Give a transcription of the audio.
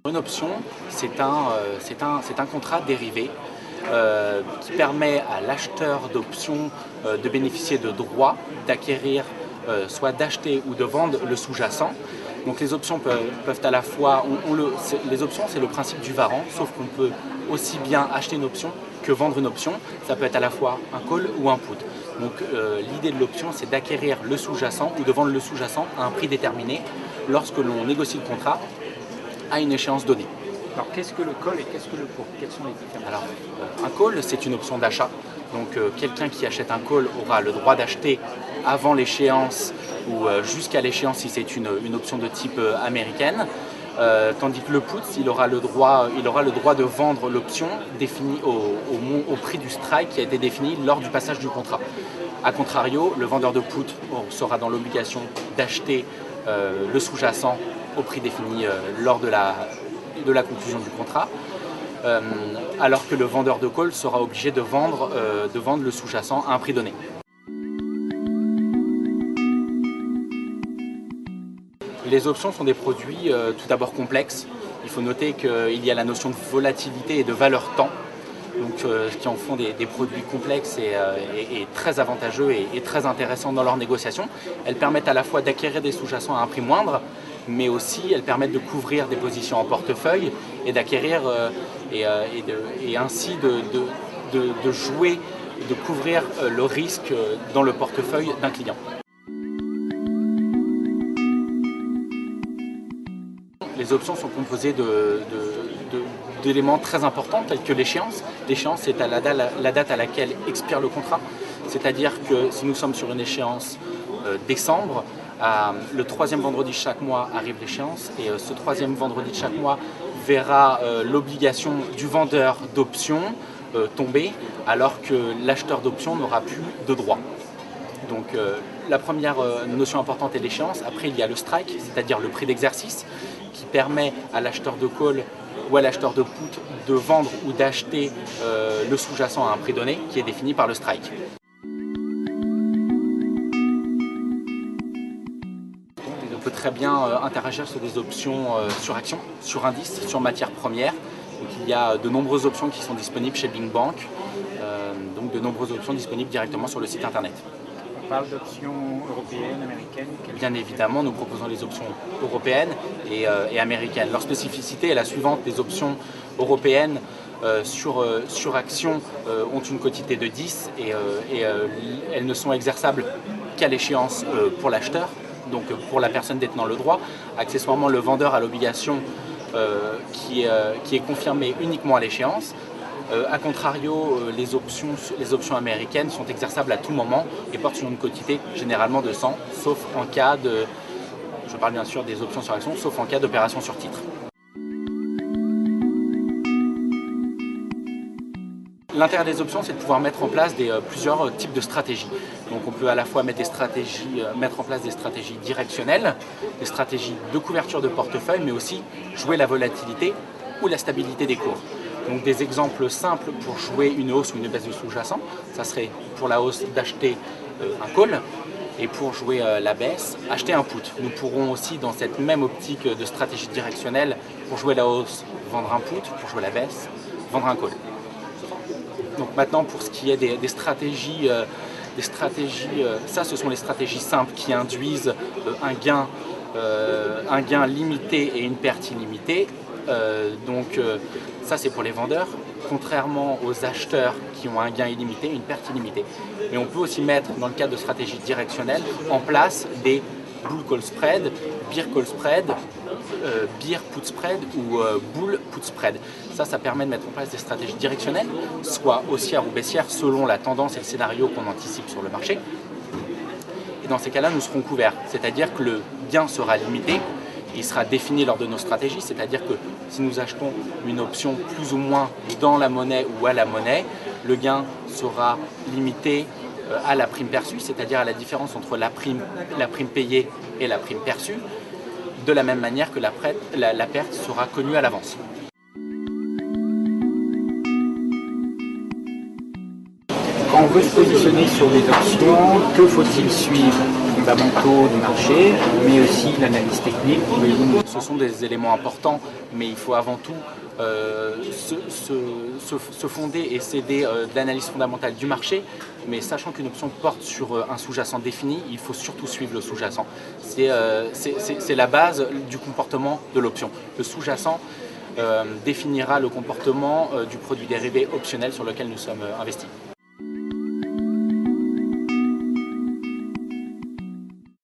Une option, c'est un contrat dérivé qui permet à l'acheteur d'options de bénéficier de droits d'acquérir, soit d'acheter ou de vendre le sous-jacent. Donc les options peuvent à la fois, les options c'est le principe du warrant, sauf qu'on peut aussi bien acheter une option que vendre une option. Ça peut être à la fois un call ou un put. Donc l'idée de l'option c'est d'acquérir le sous-jacent ou de vendre le sous-jacent à un prix déterminé lorsque l'on négocie le contrat à une échéance donnée. Alors qu'est-ce que le call et qu'est-ce que le put? Quelles sont les différences? Alors, un call, c'est une option d'achat. Donc quelqu'un qui achète un call aura le droit d'acheter avant l'échéance ou jusqu'à l'échéance si c'est une option de type américaine. Tandis que le put, il aura le droit de vendre l'option définie au prix du strike qui a été défini lors du passage du contrat. A contrario, le vendeur de put sera dans l'obligation d'acheter le sous-jacent au prix défini lors de la conclusion du contrat, alors que le vendeur de call sera obligé de vendre le sous-jacent à un prix donné. Les options sont des produits tout d'abord complexes. Il faut noter qu'il y a la notion de volatilité et de valeur temps, donc, qui en font des produits complexes et très avantageux et très intéressants dans leur négociation. Elles permettent à la fois d'acquérir des sous-jacents à un prix moindre, mais aussi elles permettent de couvrir des positions en portefeuille et d'acquérir et ainsi de jouer, de couvrir le risque dans le portefeuille d'un client. Les options sont composées d'éléments très importants tels que l'échéance. L'échéance, c'est à la date à laquelle expire le contrat. C'est-à-dire que si nous sommes sur une échéance décembre, le troisième vendredi de chaque mois arrive l'échéance et ce troisième vendredi de chaque mois verra l'obligation du vendeur d'options tomber alors que l'acheteur d'options n'aura plus de droits. Donc la première notion importante est l'échéance. Après il y a le strike, c'est-à-dire le prix d'exercice qui permet à l'acheteur de call ou à l'acheteur de put de vendre ou d'acheter le sous-jacent à un prix donné qui est défini par le strike. On peut très bien interagir sur des options sur actions, sur indices, sur matières premières. Donc, il y a de nombreuses options qui sont disponibles chez Bing Bank, donc de nombreuses options disponibles directement sur le site internet. On parle d'options européennes, américaines? Bien évidemment, nous proposons les options européennes et américaines. Leur spécificité est la suivante: les options européennes sur actions ont une quotité de 10 et elles ne sont exerçables qu'à l'échéance pour l'acheteur, donc pour la personne détenant le droit. Accessoirement, le vendeur a l'obligation qui est confirmée uniquement à l'échéance. A contrario, les options américaines sont exerçables à tout moment et portent sur une quotité généralement de 100, sauf en cas de, je parle bien sûr des options sur action, sauf en cas d'opération sur titre. L'intérêt des options, c'est de pouvoir mettre en place plusieurs types de stratégies. Donc on peut à la fois mettre en place des stratégies directionnelles, des stratégies de couverture de portefeuille, mais aussi jouer la volatilité ou la stabilité des cours. Donc des exemples simples pour jouer une hausse ou une baisse du sous-jacent, ça serait pour la hausse d'acheter un call et pour jouer la baisse, acheter un put. Nous pourrons aussi dans cette même optique de stratégie directionnelle, pour jouer la hausse, vendre un put, pour jouer la baisse, vendre un call. Donc maintenant pour ce qui est des stratégies, ça ce sont les stratégies simples qui induisent un gain limité et une perte illimitée. Ça c'est pour les vendeurs, contrairement aux acheteurs qui ont un gain illimité et une perte illimitée. Mais on peut aussi mettre, dans le cadre de stratégies directionnelles, en place des bull call spread, bear call spread, bear put spread ou bull put spread. Ça permet de mettre en place des stratégies directionnelles, soit haussières ou baissières selon la tendance et le scénario qu'on anticipe sur le marché. Et dans ces cas-là, nous serons couverts, c'est-à-dire que le gain sera limité. Il sera défini lors de nos stratégies, c'est-à-dire que si nous achetons une option plus ou moins dans la monnaie ou à la monnaie, le gain sera limité à la prime perçue, c'est-à-dire à la différence entre la prime payée et la prime perçue, de la même manière que la perte sera connue à l'avance. Quand on veut se positionner sur des options, que faut-il suivre? fondamentaux du marché, mais aussi l'analyse technique. Ce sont des éléments importants, mais il faut avant tout se fonder et s'aider de l'analyse fondamentale du marché, mais sachant qu'une option porte sur un sous-jacent défini, il faut surtout suivre le sous-jacent. C'est la base du comportement de l'option. Le sous-jacent définira le comportement du produit dérivé optionnel sur lequel nous sommes investis.